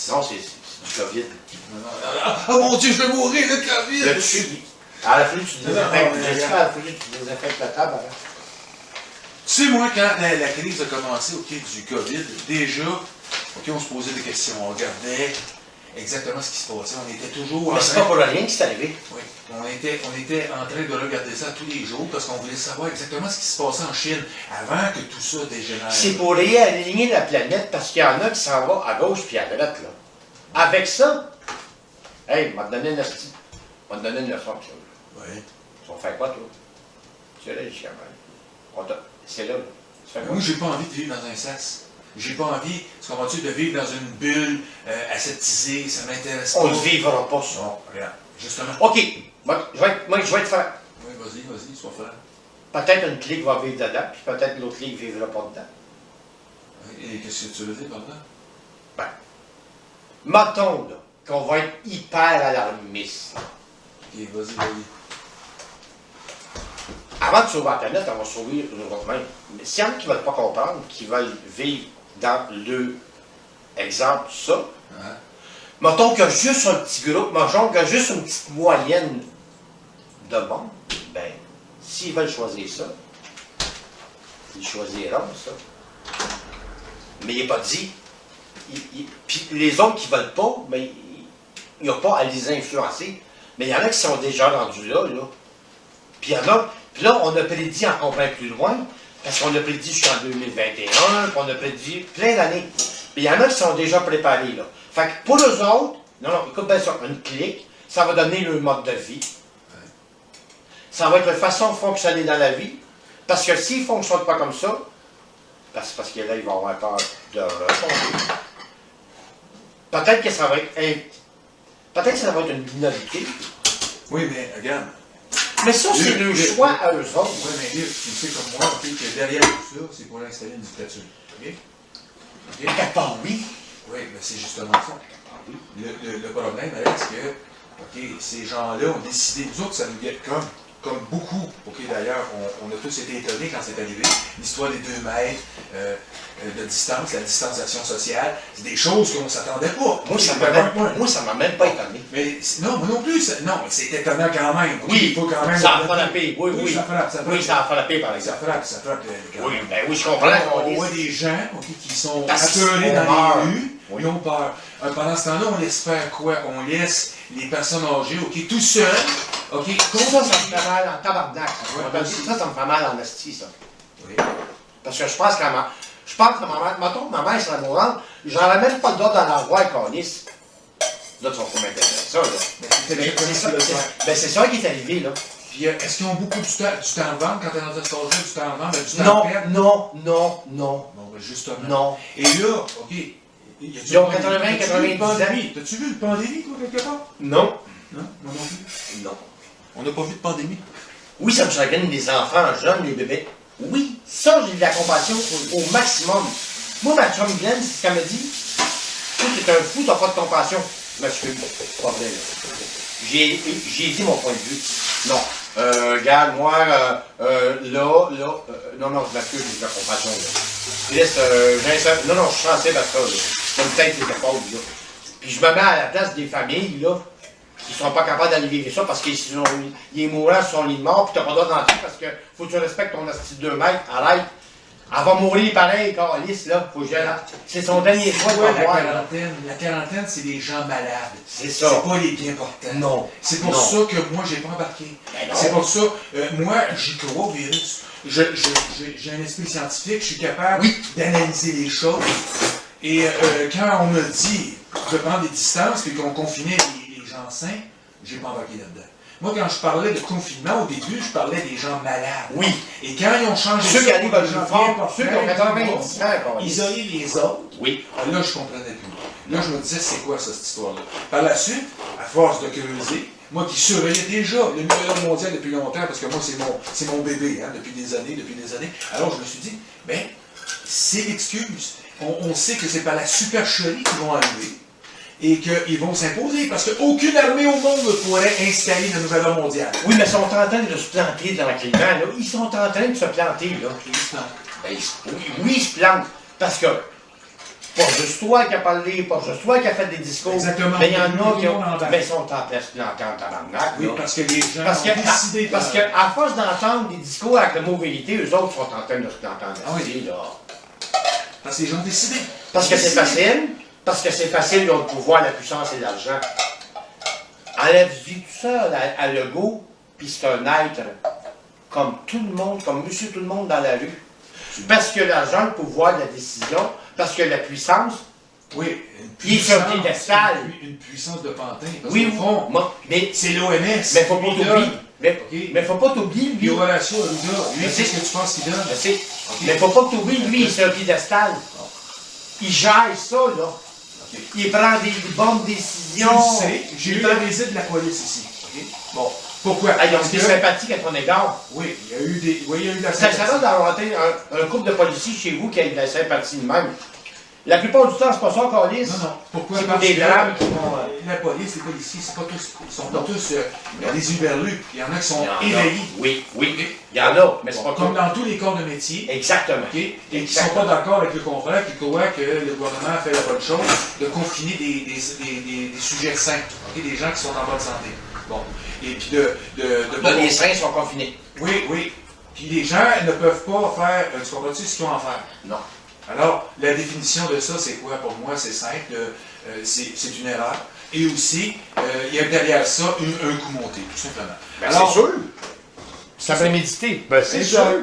Non, c'est du COVID. Ah mon Dieu, je vais mourir, le COVID! À la fin, tu désinfectes la table. Hein? Tu sais, moi, quand la crise a commencé du COVID, déjà, on se posait des questions, on regardait exactement ce qui se passait. On était toujours Mais c'est pas pour rien que c'est arrivé. Oui, on était en train de regarder ça tous les jours parce qu'on voulait savoir exactement ce qui se passait en Chine avant que tout ça dégénère. C'est pour réaligner la planète parce qu'il y en a qui s'en vont à gauche puis à droite. Là. Avec ça, hey, m'a donné une leçon. M'a donné une leçon. Oui. Tu vas faire quoi, toi? C'est là, je suis c'est là. Moi, j'ai pas envie de vivre dans un sas. J'ai pas envie, tu comprends-tu, de vivre dans une bulle aseptisée, ça m'intéresse pas. On ne vivra pas ça. Non, regarde, justement. OK, moi, je vais te faire. Oui, vas-y, sois frère. Peut-être une clique va vivre dedans, puis peut-être l'autre clique ne vivra pas dedans. Et qu'est-ce que tu veux dire par là? Ben, mettons là, qu'on va être hyper alarmiste. OK, vas-y. Avant de sauver la planète, on va sauver nous-mêmes. Mais s'il y en a qui ne veulent pas comprendre, qui veulent vivre dans le exemple, ça, mettons qu'il y a juste un petit groupe, mettons qu'il y a juste une petite moyenne de monde, ben, s'ils veulent choisir ça, ils choisiront ça. Mais il n'est pas dit. Puis les autres qui ne veulent pas, ben, il n'y a pas à les influencer. Mais il y en a qui sont déjà rendus là. Puis il y en a. Puis là, on a prédit encore bien plus loin, parce qu'on a prédit jusqu'en 2021, puis on a prédit plein d'années. Puis il y en a qui sont déjà préparés, là. Fait que pour eux autres, non, écoute bien ça, une clique, ça va donner leur mode de vie. Ça va être leur façon de fonctionner dans la vie. Parce que s'ils ne fonctionnent pas comme ça, parce que là, ils vont avoir peur de retomber. Peut-être que ça va être une minorité. Oui, mais regarde. Mais ça, c'est le choix à eux autres. Oui, mais tu sais comme moi, que derrière tout ça, c'est pour installer une dictature. OK? À quelque part, oui. Oui, mais c'est justement ça. Le problème, c'est que ces gens-là ont décidé, nous autres, ça nous guette comme beaucoup. D'ailleurs, on a tous été étonnés quand c'est arrivé. L'histoire des 2 mètres de distance, la distanciation sociale, c'est des choses qu'on ne s'attendait pas. Moi, ça m'a même pas étonné. Mais non, moi non plus. Non, mais c'est étonnant quand même. Oui, il faut quand même ça a frappé. Oui, ça frappe. Oui, ça a frappé, par exemple. Ça frappe. Oui, ben oui, je comprends. On voit des gens qui sont apeurés dans les rues, ils ont peur. Pendant ce temps-là, on laisse faire quoi? On laisse les personnes âgées, tout seules, ça me fait mal en tabarnak. Ça me fait mal en esti, ça. Oui. Parce que je pense que ma mère, mettons que ma mère serait mourante, j'aurais même pas le droit d'en avoir qu'on lisse. Là, tu vas pas m'intéresser ça, là. C'est ça qui est arrivé, là. Puis, est-ce qu'ils ont beaucoup du temps de vente quand t'es dans un stage du temps de vente, du temps de perdre? Non. Bon, ben justement. Non. Et là, ils ont 80, 90 ans. T'as-tu vu une pandémie, toi, quelque part? Non. Non, moi non plus. Non. On n'a pas vu de pandémie. Oui, ça me chagrine des enfants jeunes, des bébés. Oui, ça, j'ai de la compassion au maximum. Moi, ma chum Glenn, c'est ce qu'elle me dit. Toi, t'es un fou, t'as pas de compassion. Je m'excuse, pas vrai, là. J'ai dit mon point de vue. Non. Regarde, moi, non, je m'excuse, j'ai de la compassion, là. Non, je suis français parce que, comme peut-être les épaules, là. Puis je me mets à la place des familles, là, qui ne sont pas capables d'aller vivre ça parce qu'il est mourant sur son lit de mort, puis tu n'as pas le droit d'entrer parce que faut que tu respectes ton asti de 2 mètres, arrête. Elle va mourir pareil, Carlis, là, faut que j'aille là. C'est son dernier choix de voir. La quarantaine, c'est des gens malades. C'est ça. C'est pas les bien portants. Non. C'est pour ça que moi, j'ai pas embarqué. C'est pour ça, moi, j'y crois au virus. J'ai un esprit scientifique, je suis capable d'analyser les choses. Et quand on me dit de prendre des distances et qu'on confinait les gens sains, j'ai pas embarqué là-dedans. Moi, quand je parlais de confinement, au début, je parlais des gens malades. Oui. Et quand ils ont changé ceux qui arrivent à le fort, ceux qui ont 90 ans, isoler les autres, oui. Là, je comprenais plus. Là, je me disais, c'est quoi ça, cette histoire-là? Par la suite, à force de creuser, moi qui surveillais déjà le numéro mondial depuis longtemps, parce que moi, c'est mon bébé, hein, depuis des années. Alors, je me suis dit, ben, c'est l'excuse. On sait que c'est par la supercherie qu'ils vont arriver et qu'ils vont s'imposer, parce qu'aucune armée au monde ne pourrait installer le nouvel ordre mondial. Oui, mais ils sont en train de se planter dans le climat, là. Ils sont en train de se planter, là. Ils se plantent. Ben, oui, ils se plantent. Parce que pas juste toi qui a parlé, pas juste toi qui a fait des discours. Exactement. Mais il y en a qui ont. ont... Mais ils sont en place d'entendre tabarnak. Oui, là. parce que les gens Parce ont que, décidé parce que à force d'entendre des discours avec le mot vérité, eux autres sont en train de se l'entendre. Ah oui. Là. Parce que les gens ont décidé. Parce que c'est facile. Parce que c'est facile, ils ont le pouvoir, la puissance et l'argent. Enlève-y tout ça à Legault, puis c'est un être comme tout le monde, comme monsieur tout le monde dans la rue. Parce que l'argent, le pouvoir, la décision, parce que la puissance, Oui, il est sur le piédestal. Une puissance de pantin. Parce Oui, qu'au fond, mais c'est l'OMS. mais faut pas t'oublier. Mais faut pas t'oublier, lui. Les relations à l'UDA, lui, Je c'est sais. ce que tu penses qu'il donne. Je sais. Mais faut pas que t'oublies, lui, il est sur un piédestal. Il gère ça, là. Ok. Il prend des bonnes Tu décisions. le sais, j'ai eu Il la prend- visite de la police ici. Ok? Bon, pourquoi? Ah, ils ont Parce été que- sympathiques à ton égard. Oui, il y a eu des. Oui, il y a eu de la Ça sympathie. va d'inventer un couple de policiers chez vous qui a de la sympathie de même. La plupart du temps, c'est pas ça qu'on lisse. Non, non. Pourquoi? C'est pour Parce des que drames qui vont. la police, les policiers, c'est pas tous, ils sont pas tous des huberlus. Il y en a qui sont Il y en a. éveillés. Oui, oui. Il y en a, mais c'est pas Comme tout. dans tous les corps de métier. Exactement. OK? Et qui ne sont Exactement. pas d'accord avec le contraire, qui croient que le gouvernement a fait la bonne chose de confiner des sujets sains, OK? Des gens qui sont en bonne santé. Bon. Et puis Là, les seins sont confinés. Oui, oui. Puis les gens ne peuvent pas faire, tu comprends-tu ce qu'ils ont à faire? Non. Alors, la définition de ça, c'est quoi pour moi? C'est simple, c'est une erreur. Et aussi, il y a derrière ça un coup monté, tout simplement. Ben, Alors, c'est sûr. Ça fait méditer. Ben, c'est c'est sûr. sûr.